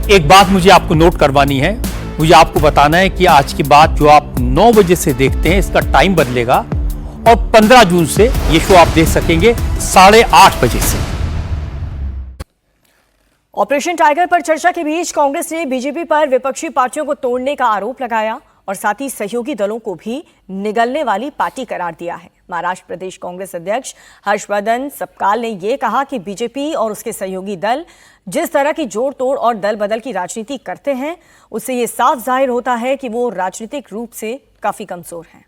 एक बात मुझे आपको नोट करवानी है, मुझे आपको बताना है कि आज की बात जो आप 9 बजे से देखते हैं इसका टाइम बदलेगा और 15 जून से ये शो आप देख सकेंगे 8:30 बजे से। ऑपरेशन टाइगर पर चर्चा के बीच कांग्रेस ने बीजेपी पर विपक्षी पार्टियों को तोड़ने का आरोप लगाया और साथ ही सहयोगी दलों को भी निगलने वाली पार्टी करार दिया है। महाराष्ट्र प्रदेश कांग्रेस अध्यक्ष हर्षवर्धन सपकाल ने यह कहा कि बीजेपी और उसके सहयोगी दल जिस तरह की जोड़ तोड़ और दल बदल की राजनीति करते हैं, उससे ये साफ जाहिर होता है कि वो राजनीतिक रूप से काफी कमजोर हैं।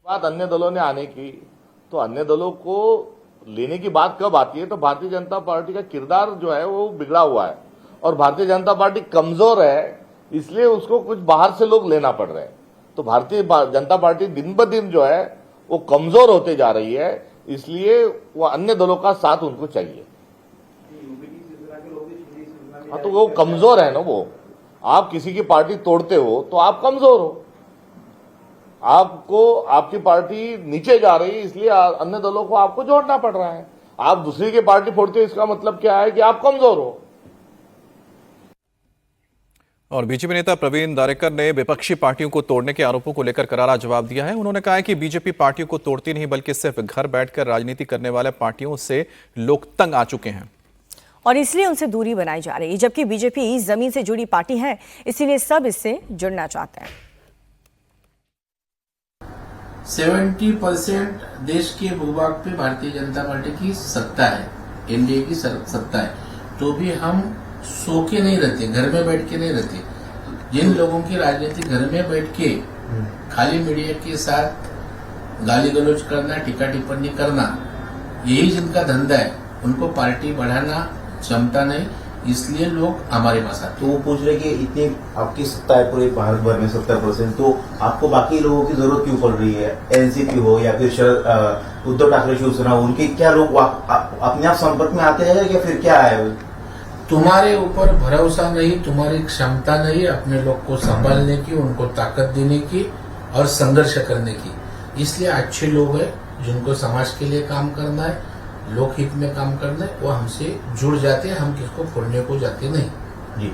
बात अन्य दलों ने आने की, तो अन्य दलों को लेने की बात कब आती है? तो भारतीय जनता पार्टी का किरदार जो है वो बिगड़ा हुआ है और भारतीय जनता पार्टी कमजोर है, इसलिए उसको कुछ बाहर से लोग लेना पड़ रहे हैं। तो भारतीय जनता पार्टी दिन ब दिन जो है वो कमजोर होते जा रही है, इसलिए वो अन्य दलों का साथ उनको चाहिए। हाँ, तो वो कमजोर है ना। वो आप किसी की पार्टी तोड़ते हो तो आप कमजोर हो, आपको आपकी पार्टी नीचे जा रही है, इसलिए अन्य दलों को आपको जोड़ना पड़ रहा है। आप दूसरी की पार्टी फोड़ते हो, इसका मतलब क्या है कि आप कमजोर हो। और बीजेपी नेता प्रवीण दारेकर ने विपक्षी पार्टियों को तोड़ने के आरोपों को लेकर करारा जवाब दिया है। उन्होंने कहा है कि बीजेपी पार्टियों को तोड़ती नहीं बल्कि सिर्फ घर बैठकर राजनीति करने वाले पार्टियों से लोग तंग आ चुके हैं और इसलिए उनसे दूरी बनाई जा रही है, जबकि बीजेपी जमीन से जुड़ी पार्टी है, इसीलिए सब इससे जुड़ना चाहते हैं। 70% देश के भूभाग पे भारतीय जनता पार्टी की सत्ता है, एनडीए की सत्ता है, तो भी हम सो के नहीं रहते, घर में बैठ के नहीं रहते। जिन लोगों की राजनीति घर में बैठ के खाली मीडिया के साथ गाली गलौज करना, टीका टिप्पणी करना, यही जिनका धंधा है, उनको पार्टी बढ़ाना क्षमता नहीं, इसलिए लोग हमारे पास आते। तो वो पूछ रहे कि इतनी आपकी सत्ता है पूरे भारत भर में 70%, तो आपको बाकी लोगों की जरूरत क्यों पड़ रही है? एनसीपी हो या फिर उद्धव ठाकरे शिवसेना हो, उनके क्या लोग अपने आप संपर्क में आते हैं या फिर क्या है? तुम्हारे ऊपर भरोसा नहीं, तुम्हारी क्षमता नहीं अपने लोग को संभालने की, उनको ताकत देने की और संघर्ष करने की। इसलिए अच्छे लोग हैं जिनको समाज के लिए काम करना है, लोकहित में काम करना है, वो हमसे जुड़ जाते हैं, हम किसको फोड़ने को जाते नहीं। जी।